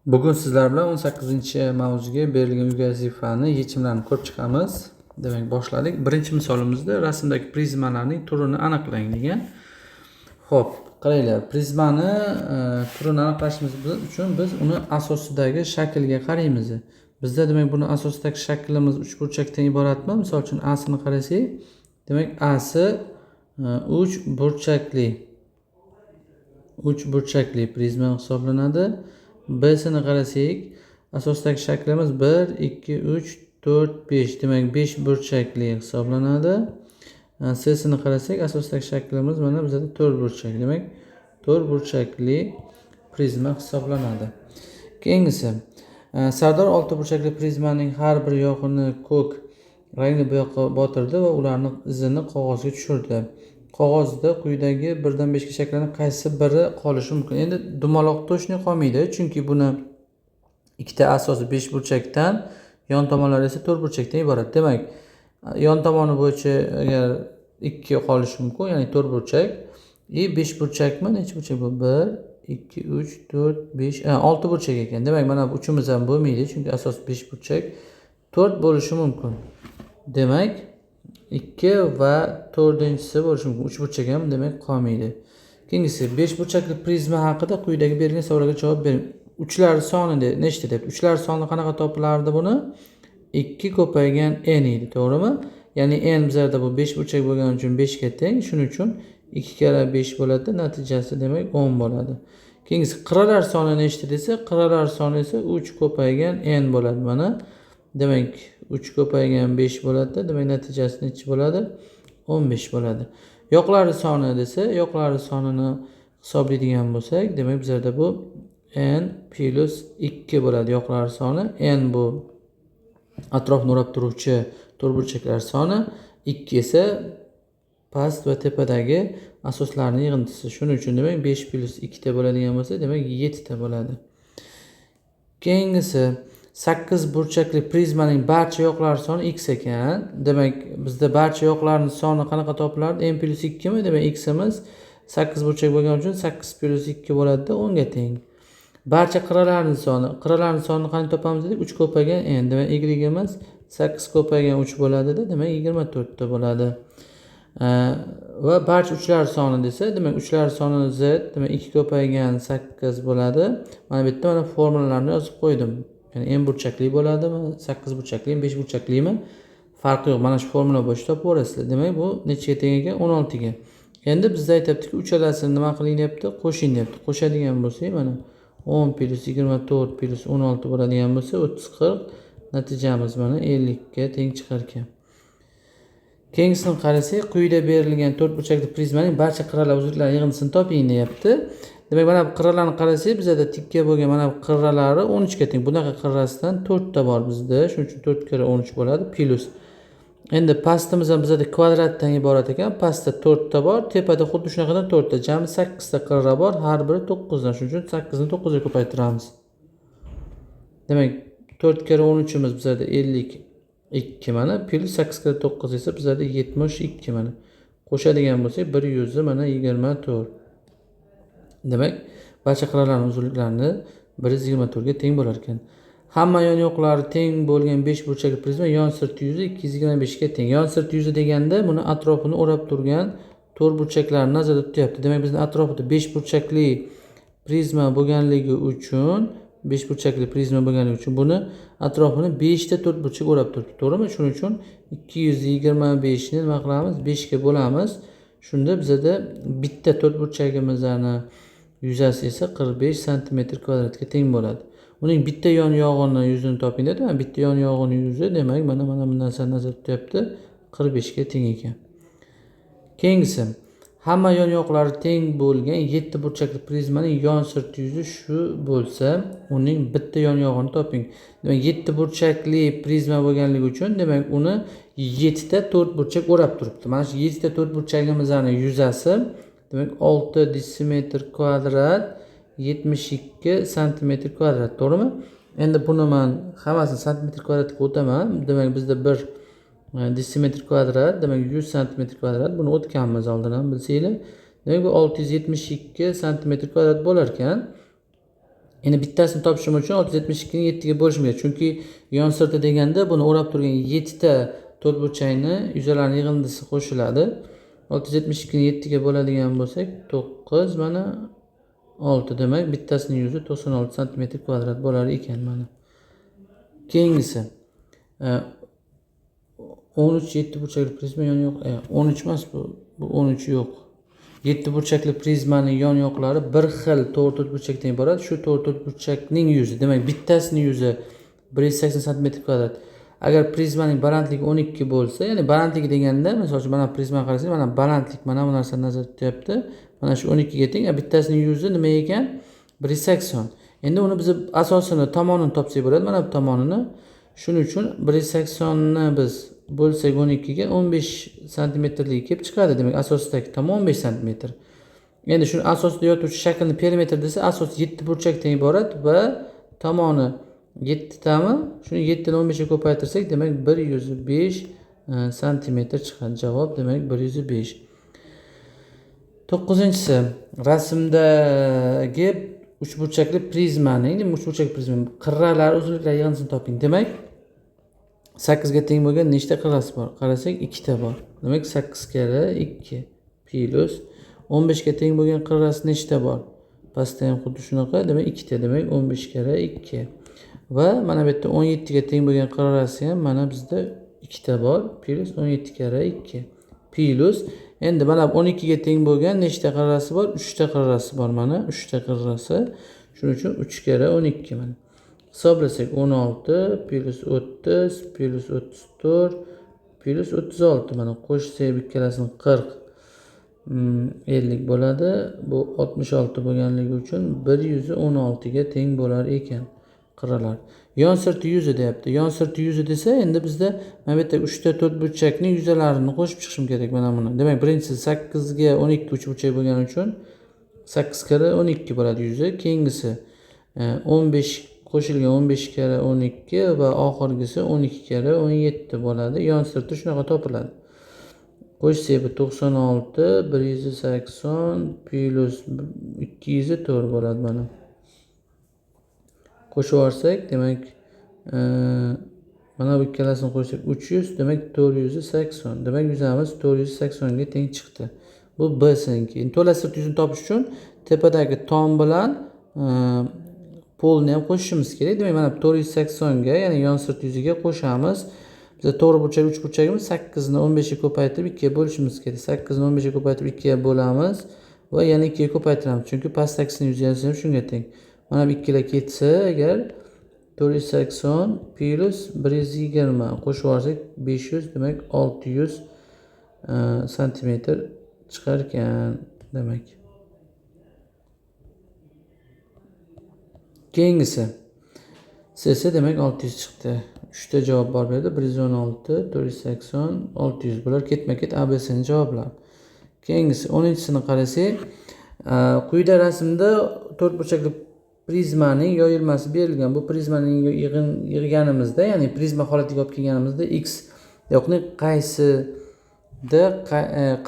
Bugun sizlar bilan 18-mavzuga berilgan uyga vazifani yechimlarini ko'rib chiqamiz. Demak, boshladik. Birinchi misolimizda rasmdagi prizmalarning turini aniqlang degan. Xo'p, qaranglar. Prizmani turini aniqlashimiz uchun biz uni asosidagi shaklga qaraymiz. Bizda demak buni asosidagi shaklimiz uchburchakdan iboratmi? Misol uchun A'sini qarasak, demak A'si uchburchakli prizma hisoblanadi. B'sini qarasak, asosdagi shaklimiz 1, 2, 3, 4, 5. Demak 5 burchakli hisoblanadi. C'sini qarasak, asosdagi shaklimiz mana bizda 4 burchak. Demak 4 burchakli prizma hisoblanadi. Keyingisi, Sardor 6 burchakli prizmaning har bir yog'ini ko'k rangli bo'yoqqa botirdi va ularning izini qog'ozga tushirdi. Qog'ozda quyidagi 1 dan 5 ga shakllarning qaysi biri qolishi mumkin? Endi dumaloq точно qolmaydi, chunki buni ikkita asosi 5 burchakdan, yon tomonlari esa 4 burchakdan iborat. Demak, yon tomoni bo'yicha agar 2 qolishi mumkin, ya'ni 4 burchak. 5 burchakmi? Necha burchak bu? 1, 2, 3, 4, 5, 6 burchak ekan. Demak, mana bu uchimiz ham bo'lmaydi, chunki asos 5 burchak. 4 bo'lishi mumkin. Demak, 2 va 4-inchisi bo'lishi mumkin. 3 burchak ham demak qolmaydi. Keyingisi 5 burchakli prizma haqida quyidagi berilgan savollarga javob bering. Uchlar soni nechta deb. Uchlar soni qanaqa topilardi buni? 2 ko'paygan n edi, to'g'rimi? Ya'ni n bizlarda bu 5 burchak bo'lgani uchun 5 ga teng. Shuning uchun 2 kara 5 bo'ladi, natijasi demak 10 bo'ladi. Keyingisi qirralar soni nechta desa, qirralar soni esa 3 ko'paygan n bo'ladi mana. Demak 3 ko'paygan 5 bo'ladi. Demak natijasi necha bo'ladi? 15 bo'ladi. Yoqlari soni desa, yoqlari sonini hisoblaydigan bo'lsak, demak bizlarda bu n plus 2 bo'ladi yoqlari soni. N bu atrofni o'rab turuvchi to'rtburchaklar soni, 2 esa past va tepadagi asoslarning yig'intisi. Shuning uchun demak 5 plus 2 ta bo'ladigan bo'lsa, demak 7 ta bo'ladi. Keyingisi 8 burchakli prizmaning barcha yoqlari soni x ekan. Demak, bizda barcha yoqlarning soni qanaqa topilardi? n plus 2 mi? Demak, ximiz 8 burchak bo'lgani uchun 8 plus 2 bo'ladi, 10 ga teng. Barcha qirralarning sonini qanday topamiz dedik? 3 ko'paygan n. Demak, y'imiz 8 ko'paygan 3 bo'ladi-da, demak 24 ta bo'ladi. Va barcha uchlar soni desa, demak uchlar soni z, demak 2 ko'paygan 8 bo'ladi. Mana bu yerda mana formulalarni yozib qo'ydim. Ya'ni n burchakli bo'ladimi, 8 burchaklimi, 5 burchaklimi? Farqi yo'q. Mana shu formula bo'yicha topib olasizlar. Demak, bu nechaga teng ekan? 16 ga. Endi bizda aytibdiki, uchalasini nima qilinyapti? Qo'shinyapti. Qo'shadigan bo'lsak, mana 10 plus 24 plus 16 bo'ladigan bo'lsa, 30 40. Natijamiz mana 50 ga teng chiqar ekan. Keyingisini qarasak, quyida berilgan 4 burchakli prizmaning barcha qirralar uzunliklari yig'indisini toping deyapti. Demak, mana bu qirralarni qarasak, bizda tikka bo'lgan mana bu qirralari 13 ga teng. Bunaqa qirrasidan 4 ta bor bizda. Shuning uchun 4 kira 13 bo'ladi. Plus. Endi pastimiz ham bizda kvadratdan iborat ekan. Pastda 4 ta bor, tepada xuddi shunaqadan 4 ta. Jami 8 ta qirra bor, har biri 9 dan. Shuning uchun 8 ni 9 ga ko'paytiramiz. Demak, 4 kira 13 imiz bizda 52 mana, plus 8 kira 9 esa bizda 72 mana. Qo'shadigan bo'lsak, 100 mana 24. Demak, barcha qirralarning uzunliklarini 124 ga teng bo'lar ekan. Hamma yon yoqlari teng bo'lgan 5 burchakli prizma yon sirt yuzi 225 ga teng. Yon sirt yuzi deganda buni atrofini o'rab turgan to'rt burchaklarni nazarda tutyapti. Demak, bizning atrofida 5 burchakli prizma bo'lganligi uchun buni atrofini 5 ta to'rt burchak o'rab turibdi, to'g'rimi? Shuning uchun 225 ni nima qilamiz? 5 ga bo'lamiz. Shunda bizda bitta to'rt burchagimizning yuzasi esa 45 cm kvadratga teng bo'ladi. Uning bitta yon yog'ini yuzini toping dedi. Bitta yon yog'ini yuzi demak mana bu narsani nazarda tutyapti, 45 ga teng ekan. Keyingisi, hamma yon yoqlari teng bo'lgan 7 burchakli prizmaning yon sirt yuzi shu bo'lsa, uning bitta yon yog'ini toping. Demak, 7 burchakli prizma bo'lganligi uchun, demak, uni 7 ta to'rt burchak o'rab turibdi. Mana shu 7 ta to'rt burchagimizning yuzasi, demak, 6 desimetr kvadrat 72 cm kvadrat, to'g'rimi? Endi buni men hammasini santimetr kvadratga o'taman. Demak, bizda 1 desimetr kvadrat, demak 100 cm kvadrat. Buni o'tganmiz oldin ham bilsanglar. Demak, bu 672 cm kvadrat bo'lar ekan. Endi bittasini topishim uchun 672 ni 7 ga bo'lishim kerak. Chunki yon sirti deganda buni o'rab turgan 7 ta to'rtburchakni yuzalarining yig'indisi qo'shiladi. 672 ni 7 ga bo'ladigan bo'lsak 9 mana 6 demak bittasining yuzi 96 santimetr kvadrat bo'lar ekan mana. Keyingisi 13 7 burchakli prizma yon yoq. 13 emas bu. Bu 13 yo'q. 7 burchakli prizmaning yon yoqlari bir xil to'rtburchakdan iborat. Shu to'rtburchakning yuzi, demak bittasining yuzi 180 santimetr kvadrat. Agar prizmaning balandligi 12 bo'lsa, ya'ni balandligi deganda, masalan, mana prizmani qarasangiz, mana balandlik mana bu narsani nazarda tutyapti. Mana shu 12 ga teng. Bittasining yuzi nima ekan? 180. Endi uni biz asosini, tomonini topsak bo'ladi. Mana bu tomonini. Shuning uchun 180 ni biz bo'lsak 12 ga 15 santimetrlik kelib chiqadi. Demak, asosidagi tomon 15 santimetr. Endi shuni asosida yotuvchi shaklni perimetr desa, asos 7 burchakdan iborat va tomoni 7 tami. Shuni 7 ni 15 ga ko'paytirsak, demak 105 santimetr chiqadi. Javob demak 105. 9-inchisi rasmdagi uchburchakli prizmaning, uchburchakli prizmaning qirralari, uzunliklari yig'indisini toping. Demak 8 ga teng bo'lgan nechta qirrasi bor? Qarasak 2 ta bor. Demak 8 kara 2 plus 15 ga teng bo'lgan qirrasi nechta bor? Pastda ham xuddi shunaqa, demak 2 ta, demak 15 kara 2. Va mana bu yerda 17 ga teng bo'lgan qirrasi ham mana bizda 2 ta bor, plus 17 kara 2. Plus endi mana 12 ga teng bo'lgan nechta qirrasi bor? 3 ta qirrasi bor mana, 3 ta qirrasi. Shuning uchun 3 kara 12 mana. Hisoblasak 16 plus 30 plus 34 plus 36 mana qo'shsak ikkalasini 40 50 bo'ladi. Bu 66 bo'lganligi uchun 116 ga teng bo'lar ekan qirralar. Yon sirti yuzi deyapti. Yon sirti yuzi desa, endi bizda mana bu yerda 3 ta to'rtburchakning yuzalarini qo'shib chiqishim kerak mana buni. Demak, birinchisi 8 ga 12 uchburchak bo'lgani uchun 8 kara 12 bo'ladi yuzi. Keyingisi 15 qo'shilgan 15 kara 12 va oxirgisi 12 kara 17 bo'ladi. Yon sirti shunaqa topiladi. Qo'shsak bu 96 180 plus 204 bo'ladi mana. Qo'shib olsak, demak mana bu ikkalasini qo'shsak 300, demak 480. Demak yuzamiz 480 ga teng chiqdi. Bu B siniki. To'la sirt yuzini topish uchun tepadagi tom bilan polni ham qo'shishimiz kerak. Demak, mana 480 ga, ya'ni yon sirt yuziga qo'shamiz. Biz to'g'ri burchak, uch burchagimiz 8 ni 15 ga ko'paytirib 2 ga bo'lishimiz kerak. 8 ni 15 ga ko'paytirib 2 ga bo'lamiz va yana 2 ga ko'paytiramiz. Chunki pastdagisini yuzi ham shunga teng. Mana bu ikkilar ketsa, agar 480 plus 120 qo'shib olsak 500, demak 600 santimetr chiqar ekan demak. Keyingisi C demak 600 chiqdi. 3 ta javob bor bu yerda. 116, 480, 600. Bular ketma-ket ABCning javoblari. Keyingisi 10-sini qarasak, quyida rasmda to'rtburchakli prizmaning yoyilmasi berilgan. Bu prizmaning yig'ganimizda, ya'ni prizma holatiga olib kelganimizda x yoqning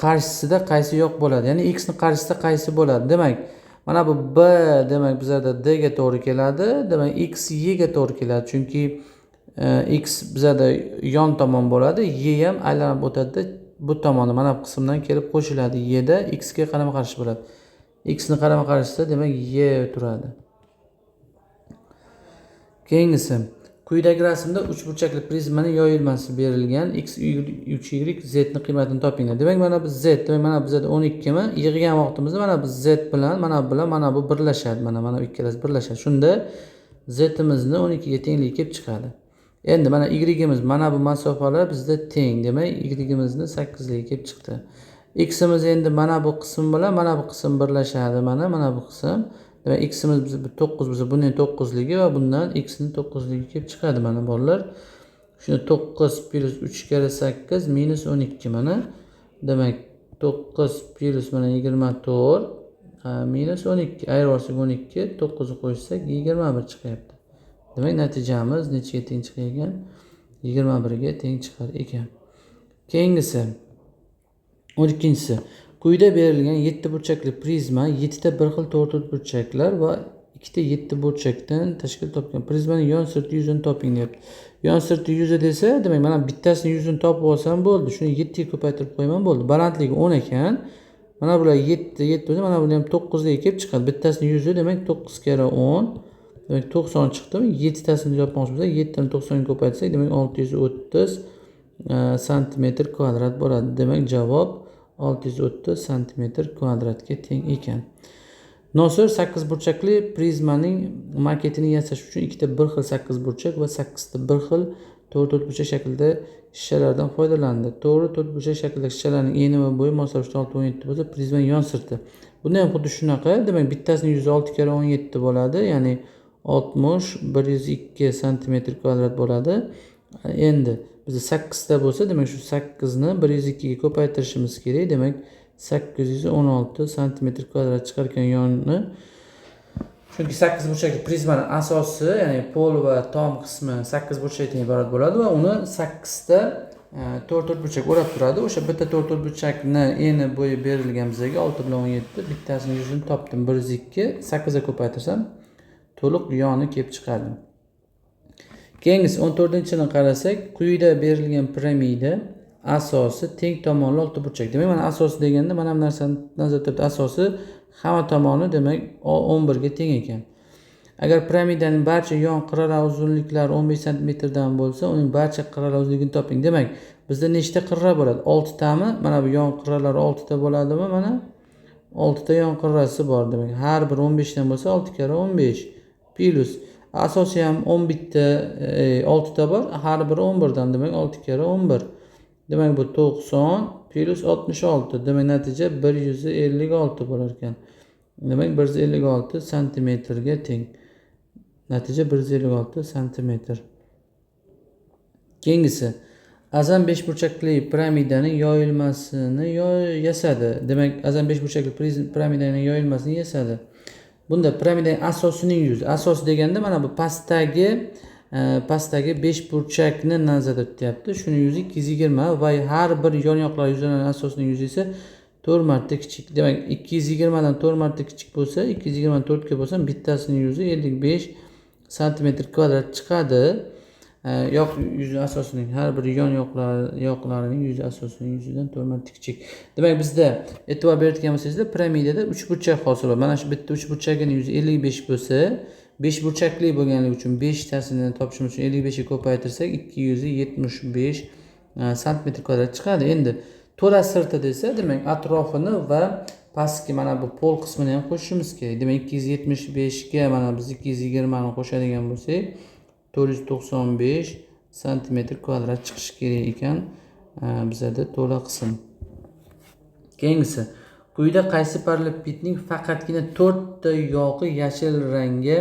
qarshisida qaysi yoq bo'ladi? Ya'ni x ning qarshisida qaysi bo'ladi? Demak, mana bu B demak bizlarda D ga to'g'ri keladi. Demak, x Y ga to'g'ri keladi. Chunki x bizlarda yon tomon bo'ladi, y ham aylanib o'tadi bu tomonni, mana bu qismdan kelib qo'shiladi. Y da x ga qarama-qarshi bo'ladi. X ni qarama-qarshisida demak y turadi. Keyingisi, quyidagi rasmda uchburchakli prizmaning yoyilmasi berilgan. X, y, z ni qiymatini topinglar. Demak, mana bu z, demak mana bizda 12 mi? Yig'gan vaqtimizda mana bu z bilan mana bu birlashadi. Mana ikkalasi birlashadi. Shunda z imizni 12 ga tengligi kelib chiqadi. Endi mana y-imiz, mana bu masofalar bizda teng. Demak, y-imizni 8 liga kelib chiqdi. X-imiz endi mana bu qism bilan mana bu qism birlashadi. Mana bu qism. Demak, x-imiz bizda 9, bizda bundan 9 ligi va bundan x ning 9 ligi kelib chiqadi mana bolalar. Shuni 9 plus 3 kara 8 minus 12 mana. Demak, 9 plus mana 24 minus 12. Ayirib olsak 12, 9 ni qo'shsak 21 chiqyapti. Demak, natijamiz nechaga teng chiqar ekan? 21 ga teng chiqar ekan. Keyingisi 12-si. Quyida berilgan 7 burchakli prizma 7 ta bir xil to'rtburchaklar va ikkita 7 burchakdan tashkil topgan prizmaning yon sirti yuzini toping deyapti. Yon sirti yuzi desa, demak mana bittasini yuzini topib olsam bo'ldi. Shuni 7 ga ko'paytirib qo'yaman bo'ldi. Balandligi 10 ekan. Mana bular 7 bo'lsa, mana buni ham 9 ga kelib chiqadi. Bittasini yuzi demak 9 kara 10. Demak 90 chiqdi. 7 tasini yopmoqchi bo'lsak, 7 ni 90 ga ko'paytirsak, demak 630 santimetr kvadrat bo'ladi. Demak javob 630 santimetr kvadratga teng ekan. Nosir 8 burchakli prizmaning maketini yasash uchun ikkita bir xil 8 burchak va 8 ta bir xil 4 burchak shaklida shishalardan foydalandi. To'g'ri 4 burchak shakldagi shishalarning eni va bo'yi mos ravishda 6-17 bo'lsa, prizmaning yon sirti. Bunda ham xuddi shunaqa. Demak, bittasining yuzi 6 kara 17 bo'ladi, ya'ni 60 102 santimetr kvadrat bo'ladi. Endi bizda 8 ta bo'lsa, demak shu 8 ni 102 ga ko'paytirishimiz kerak. Demak 816 santimetr kvadrat chiqar ekan yonni. Chunki 8 burchakli prizmaning asosi, ya'ni pol va tom qismi 8 burchakdan iborat bo'ladi va uni 8 ta 4 burchak o'rab turadi. O'sha bitta 4 burchakni eni bo'yi berilgan bizga 6 bilan 17, bittasining yuzini topdim 102, 8 ga ko'paytirsam to'liq yoni kelib chiqadi. Keyingisi 14-ni qarasak, quyida berilgan piramida asosi teng tomonli 6 burchak. Demak, mana asosi deganda mana bu narsani nazarda tutib, asosi hamma tomoni demak 11 ga teng ekan. Agar piramidaning barcha yon qirralar uzunliklari 15 cm dan bo'lsa, uning barcha qirralar uzunligini toping. Demak, bizda nechta qirra bo'ladi? 6 tami? Mana bu yon qirralar 6 ta bo'ladimi? Mana 6 ta yon qirrasi bor demak. Har bir 15 dan bo'lsa 6 kara 15 plus asosi ham 11 ta 6 ta bor. Har biri 11 dan demak 6 kara 11. Demak bu 90 plus 66. Demak natija 156 bo'lar ekan. Demak 156 santimetrga teng. Natija 156 santimetr. Keyingisi azam 5 burchakli piramidaning yoyilmasini yasadi. Demak azam 5 burchakli piramidaning yoyilmasini yasadi. Bunda piramidaning asosining yuzi. Asos deganda mana bu pastdagi 5 burchakni nazarda tutyapti. Shuni yuzi 220 va har bir yon yoqlar yuzining asosining yuzi esa 4 marta kichik. Demak 220 dan 4 marta kichik bo'lsa, 220 dan 4 ga bo'lsam bittasining yuzi 55 santimetr kvadrat chiqadi. Yoq yuzi asosining har bir yon yoqlarining yuzi asosining yuzidan 4 marta kichik. Demak bizda e'tibor berayotgan bo'lsangizlar, piramidada 3 burchak hosil bo'ladi. Mana shu bitta 3 burchagining yuzi 55 bo'lsa, 5 burchakli bo'lganligi uchun 5 tasini topishimiz uchun 55 ga ko'paytirsak 275 santimetr kvadrat chiqadi. Endi to'la sirti desa, demak atrofini va pastki mana bu pol qismini ham qo'shishimiz kerak. Demak 275 ga mana biz 220 ni qo'shadigan bo'lsak, 495 santimetr kvadrat chiqishi kerak ekan bizada to'la qism. Keyingisi, quyida qaysi parallelipedning faqatgina 4 ta yog'i yashil rangda.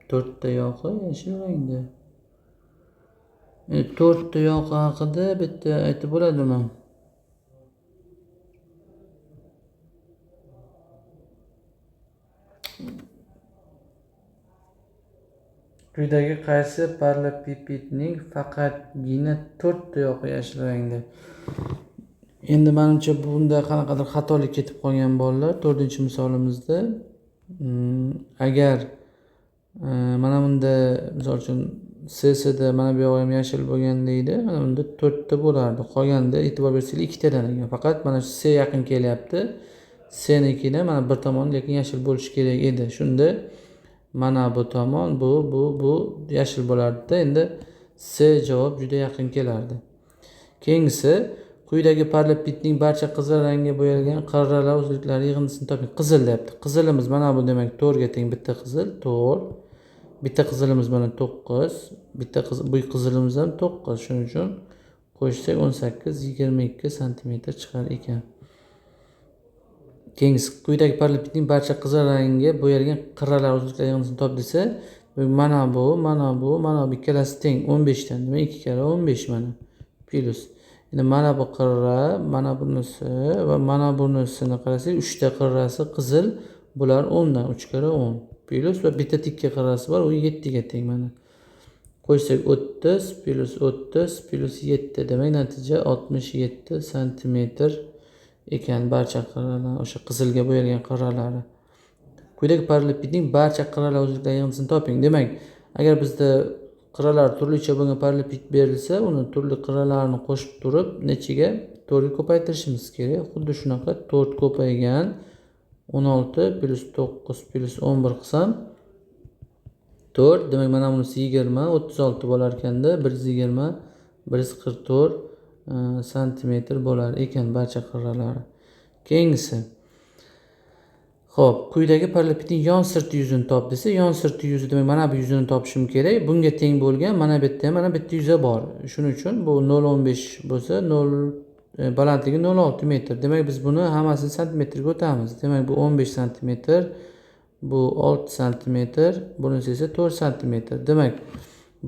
4 ta yog'i yashil rangda. 4 ta yog'i haqida bitta aytib bo'ladimi? Quyidagi qaysi parallelipedning faqatgina 4 ta yog'i yashil rangda? Endi menimcha bunda qanaqadir xatolik ketib qolgan bolalar. 4-misolimizda agar mana bunda misol uchun CSda mana bu yoq ham yashil bo'lgan deydi. Mana bunda 4 ta bo'lardi. Qolganda e'tibor bersanglar 2 tadan ekan. Faqat mana shu C yaqin kelyapti. C'nikini mana bir tomoni lekin yashil bo'lishi kerak edi. Shunda mana bu tomon bu yashil bo'lardi-da. Endi C javob juda yaqin kelardi. Keyingisi, quyidagi parallelipedning barcha qizil rangga bo'yalgan qirralar uzunliklari yig'indisini toping. Qizil deyapti. Qizilimiz mana bu demak 4 ga teng bitta qizil, 4. Bitta qizilimiz mana 9. Bitta bu qizilimiz ham 9. Shuning uchun qo'shsak 18 22 santimetr chiqar ekan. Keyingisi, quyidagi parallelipedning barcha qizil rangga bo'yalgan qirralar uzunliklari yig'indisini top desa, mana bu ikkalasi teng 15 dan. Demak 2 kara 15 mana. Plus endi mana bu qirra, mana bunisi va mana bunisini qarasak, 3 ta qirrasi qizil, bular 10 dan 3 kara 10. Plus va bitta tikka qirrasi bor, u 7 ga teng mana. Qo'ysak 30 plus 7 demak natija 67 santimetr ekan barcha qirralar, o'sha qizilga bo'yalgan qirralari. quyidagi parallelepipedning barcha qirralar uzunliklari yig'indisini toping. Demak, agar bizda qirralar turlicha bo'lgan parallelepiped berilsa, uni turli qirralarini qo'shib turib, nechiga 4 ga ko'paytirishimiz kerak. Xuddi shunaqa 4 ko'paygan 16 plus 9 plus 11 qilsam 4. Demak, mana bunisi 20, 36 bo'lar ekanda 120, 144 santimetr bo'lar ekan barcha qirralari. Keyingisi. Xo'p, quyidagi parallelepipedning yon sirti yuzini top desa, yon sirti yuzi demak mana bu yuzini topishim kerak. Bunga teng bo'lgan mana bu yerda ham mana bu yerda yuzi bor. Shuning uchun bu 0.15 bo'lsa, balandligi 0.6 metr. Demak, biz buni hammasini santimetrga o'tamiz. Demak, bu 15 santimetr, bu 6 santimetr, bunisi esa 4 santimetr. Demak,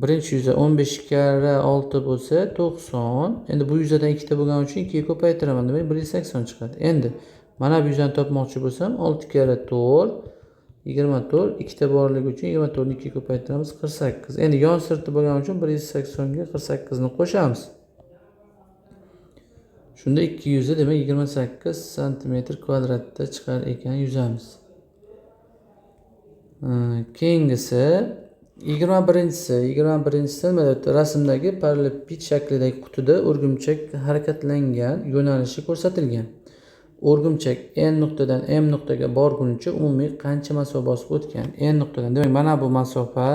birinchi yuza 15 karra 6 bo'lsa 90. Endi bu yuzadan ikkita bo'lgani uchun 2 ga ko'paytiraman. Demak, 180 chiqadi. Endi mana bu yuzani topmoqchi bo'lsam 6 karra 4 24, ikkita borligi uchun 24 ni 2 ga ko'paytiramiz 48. Endi yon sirti bo'lgani uchun 180 ga 48 ni qo'shamiz. Shunda 200 demak 28 santimetr kvadratda chiqar ekan yuzamiz. Keyingisi 21-si nima deyapti? Rasmdagi parallelepiped shaklidagi qutida o'rgimchak harakatlangan yo'nalishi ko'rsatilgan. O'rgimchak N nuqtadan M nuqtaga borguncha umumiy qancha masofa bosib o'tgan? N nuqtadan. Demak, mana bu masofa,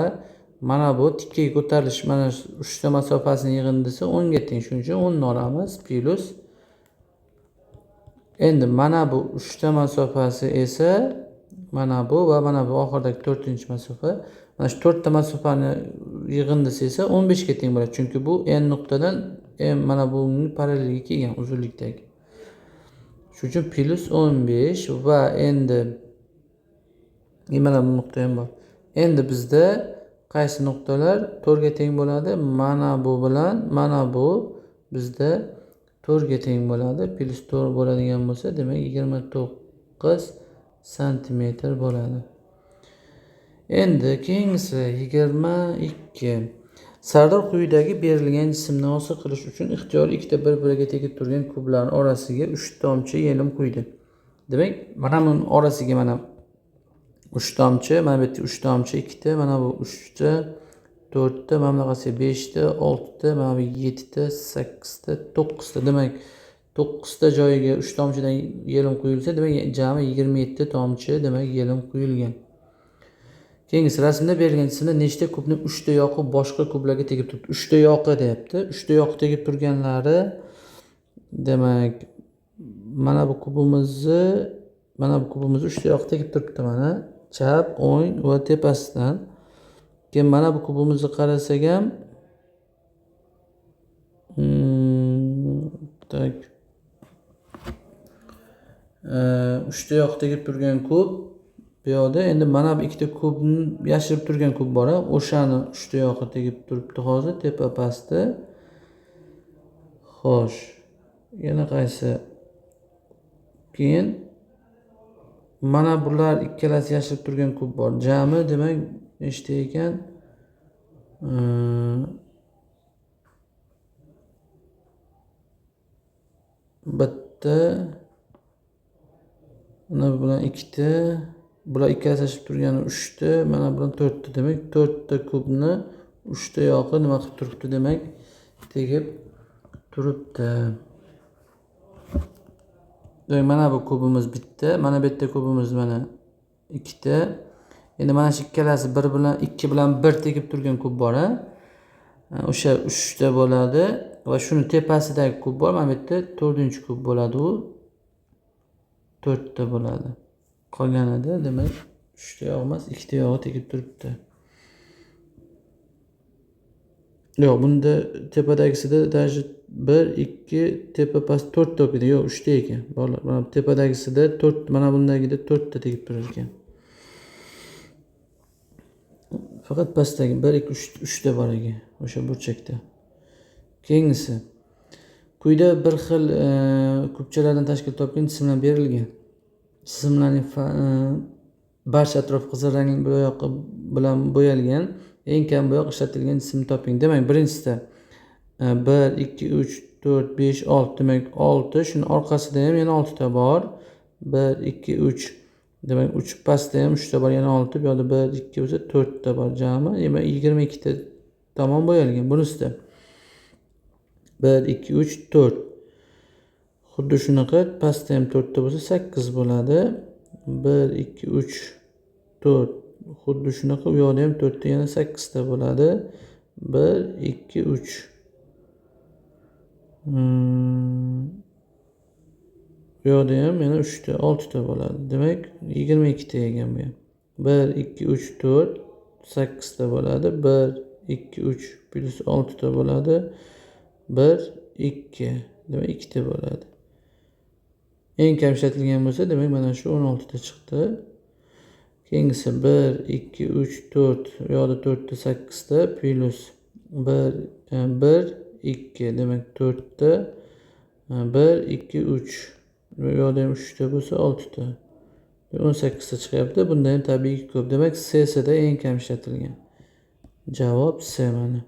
mana bu tikkaga ko'tarilish, mana uchta masofasining yig'indisi 10 ga teng. Shuning uchun 10 ni olamiz plus. Endi mana bu uchta masofasi esa mana bu va mana bu oxirdagi 4-masofa. Mana shu 4 ta masofani yig'indisi esa 15 ga teng bo'ladi. Chunki bu N nuqtadan M mana bunning paralleliga kelgan uzunlikdagi. Shuning uchun plus 15 va endi mana bu nuqta ham bor. Endi bizda qaysi nuqtalar 4 ga teng bo'ladi? Mana bu bilan mana bu bizda 4 ga teng bo'ladi. Plus 4 bo'ladigan bo'lsa, demak 29 santimetr bo'ladi. Endi keyingisi 22. Sardor quyidagi berilgan jismni hosil qilish uchun ixtiyoriy ikkita bir-biriga tegib turgan kublarning orasiga 3 tomchi yelim quydi. Demak, mana buning orasiga mana 3 tomchi, mana bu yerda 3 tomchi, 2 ta, mana bu 3 ta, 4 ta, mana bunaqasi 5 ta, 6 ta, mana bu 7 ta, 8 ta, 9 ta. Demak, 9 ta joyiga 3 tomchidan yelim quyilsa, demak jami 27 tomchi demak yelim quyilgan. Keyingisi rasmda berilgan jismda nechta kubni 3 ta yoqib boshqa kublarga tegib turibdi? 3 ta yoqi deyapti. 3 ta yoqib tegib turganlari demak mana bu kubimizni 3 ta yoqib tegib turibdi mana chap, o'ng va tepasidan. Keyin mana bu kubimizni qarasak ham tak 3 ta yoqib tegib turgan kub bu yoqda. Endi mana bu ikkita kubni yashirib turgan kub bor, o'shani 3 ta yoqqa tegib turibdi hozir tepa pastda. Xo'sh, yana qaysi? Keyin mana bular ikkalasi yashirib turgan kub bor. Jami demak nechta ekan? Bitta, mana bilan ikkita, bular ikkalasi yashirib turgani 3 ta, mana bilan 4 ta. Demak 4 ta kubni 3 ta yoqi nima qilib turibdi demak tegib turibdi. Demak mana bu kubimiz bitta, mana bu yerda kubimiz mana ikkita. Endi mana shu ikkalasi 1 bilan 2 bilan 1 tegib turgan kub bor, o'sha 3 ta bo'ladi va shuni tepasidagi kub bor, mana bu yerda 4-kub bo'ladi, u 4 ta bo'ladi. Qolganida demak 3 ta yoq emas, 2 ta yog'i tegib turibdi. Yo'q, bunda tepadagisida даже 1 2 tepa past 4 ta edi. Yo'q, 3 ta ekan. Mana tepadagisida 4, mana bundagida 4 ta tegib turar ekan. Faqat pastdagi 1 2 3 ta bor ekan o'sha burchakda. Keyingisi. Quyida bir xil kubchalardan tashkil topgan jismlar berilgan. Jismlarning barcha atrof qizil rangli bo'yoq bilan bo'yalgan, eng kam bo'yoq ishlatilgan jismni toping. Demak, birinchisida 1 2 3 4 5 6 demak 6, shuni orqasida ham yana 6 ta bor. 1 2 3 Demak, uch pastda ham 3 ta bor, yana 6. Bu yerda 1 2 bo'lsa 4 ta bor jami. Demak, 22 ta tomon bo'yalgan bunisida. 1 2 3 4. Xuddi shunaqa pastda ham 4 ta bo'lsa 8 bo'ladi. 1 2 3 4. Xuddi shunaqa u yoqda ham 4 ta yana 8 ta bo'ladi. 1 2 3. Bu yoqda ham yana 3 ta 6 ta bo'ladi. Demak, 22 ta ekan bu ham. 1 2 3 4 8 ta bo'ladi. 1 2 3 plus 6 ta bo'ladi. 1 2. Demak, 2 ta bo'ladi. Eng kam ishlatilgan bo'lsa, demak mana shu 16 ta chiqdi. Keyingisi 1 2 3 4. Bu yoqda 4 ta 8 ta plus 1 2. Demak 4 ta 1 2 3. Bu yoqda ham 3 ta bo'lsa 6 ta. 18 ta chiqyapti. Bunda ham tabiiy ko'p. Demak, C-sida eng kam ishlatilgan. Javob C mana.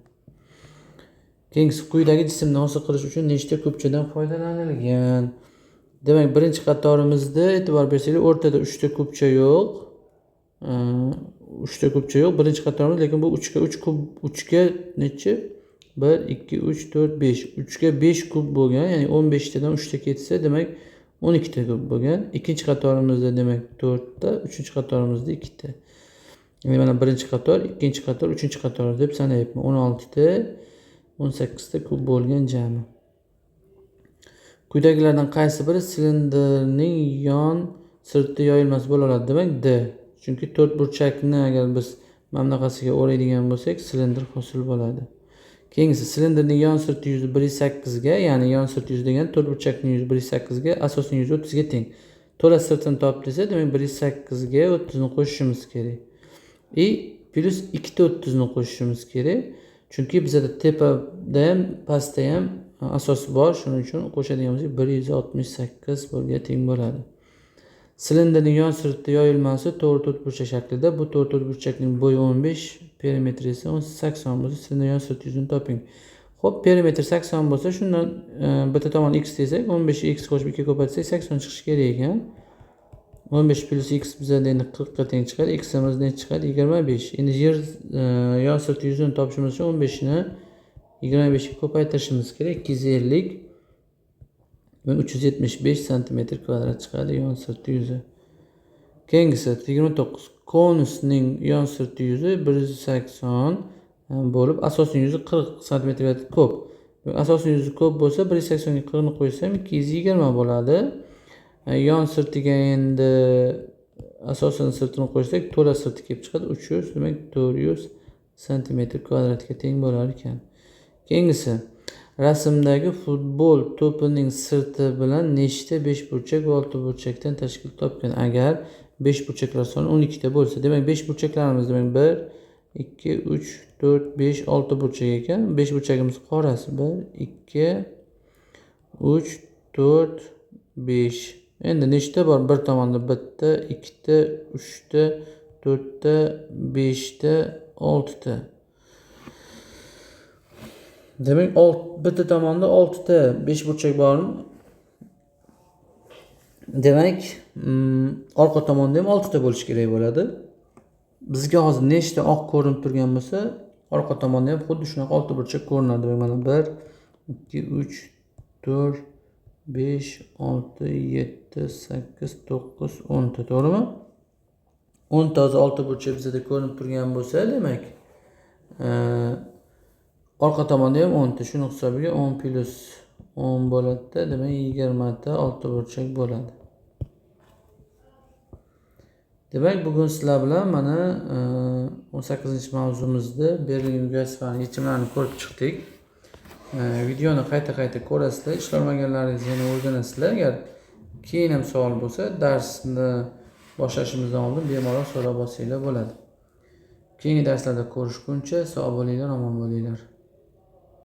Keyingisi quyidagi jismni hosil qilish uchun nechta ko'pchadan foydalanilgan? Demak, birinchi qatorimizda e'tibor bersanglar, o'rtada 3 ta ko'pcha yo'q. 3 ta ko'pcha yo'q birinchi qatorimiz, lekin bu 3 ga 3 kub, 3 ga necha? 1 2 3 4 5. 3 ga 5 kub bo'lgan, ya'ni 15 tadan 3 ta ketsa, demak 12 ta kub bo'lgan. Ikkinchi qatorimizda demak 4 ta, uchinchi qatorimizda 2 ta. Ya'ni mana birinchi qator, ikkinchi qator, uchinchi qator deb sanayapman. 16 ta, 18 ta kub bo'lgan jami. Quyidagilardan qaysi biri silindrning yon sirti yoyilmasi bo'la oladi? Demak, D. Chunki 4 burchakni agar biz mana bunaqasiga o'raydigan bo'lsak, silindr hosil bo'ladi. Keyingisi silindrning yon sirti yuzi 1.8 ga, ya'ni yon sirt yuzi degan 4 burchakning yuzi 1.8 ga, asosiy yuzi 30 ga teng. To'la sirtini top desa, demak 1.8 ga 30 ni qo'shishimiz kerak. Plus 2 ta 30 ni qo'shishimiz kerak. Chunki bizda tepada ham, pastda ham asos bor, shuning uchun qo'shadigan bo'lsak 168 bo'lga teng bo'ladi. Silindrning yon sirti yoyilmasi to'g'ri to'rtburchak shaklida. Bu to'g'ri to'rtburchakning bo'yi 15, perimetri esa 80 bo'lsa, silindr yon sirti yuzini toping. Xo'p, perimetr 80 bo'lsa, shundan bitta tomon x desak, 15 ga x qo'shib 2 ko'paytsak 80 chiqishi kerak ekan. 15 plus x bizda endi 40 ga teng chiqadi. X'imiz ne chiqadi? 25. Endi yer yon sirti yuzini topishimiz uchun 15 ni 25 ga ko'paytirishimiz kerak. 250 va 375 santimetr kvadrat chiqadi yon sirti yuzi. Keyingisi 29. Konusning yon sirti yuzi 180 bo'lib, asosiy yuzi 40 santimetr ko'p. Asosiy yuzi ko'p bo'lsa, 180 ga 40 ni qo'ysam 220 bo'ladi. Yon sirtiga endi asosiy sirtini qo'ysak, to'la sirti kelib chiqadi 300, demak 400 santimetr kvadratga teng bo'lar ekan. Keyingisi rasmdagi futbol to'pining sirti bilan nechta 5 burchak va 6 burchakdan tashkil topgan? Agar 5 burchaklar soni 12 ta bo'lsa, demak 5 burchaklarimiz demak 1 2 3 4 5 6 burchak ekan. 5 burchagimiz qorasi 1 2 3 4 5. Endi nechta bor? Bir tomonda bitta, ikkita, uchta, to'rtta, beshta, oltita. Demak, bitta tomonda 6 ta 5 burchak bormi? Demak, orqa tomonda ham 6 ta bo'lishi kerak bo'ladi. Bizga hozir nechta oq ko'rinib turgan bo'lsa, orqa tomonda ham xuddi shunaqa 6 burchak ko'rinadi. Mana 1 2 3 4 5 6 7 8 9 10 ta, to'g'rimi? 10 ta 6 burchak bizda ko'rinib turgan bo'lsa, demak orqa tomonda ham 10 ta. Shuni hisobiga 10 plus 10 bo'ladi, demak 20 ta 6 burchak bo'ladi. Demak, bugun sizlar bilan mana 18-mavzumizda berilgan geometriya yechimlarini ko'rib chiqdik. Videoni qayta ko'rasizlar, ishlamaganlaringizni yana o'rganasizlar. Agar keyin ham savol bo'lsa, darsni boshlashimizdan oldin bemalol so'rab olsanglar bo'ladi. Keyingi darslarda ko'rishguncha sog' bo'linglar, omon bo'linglar.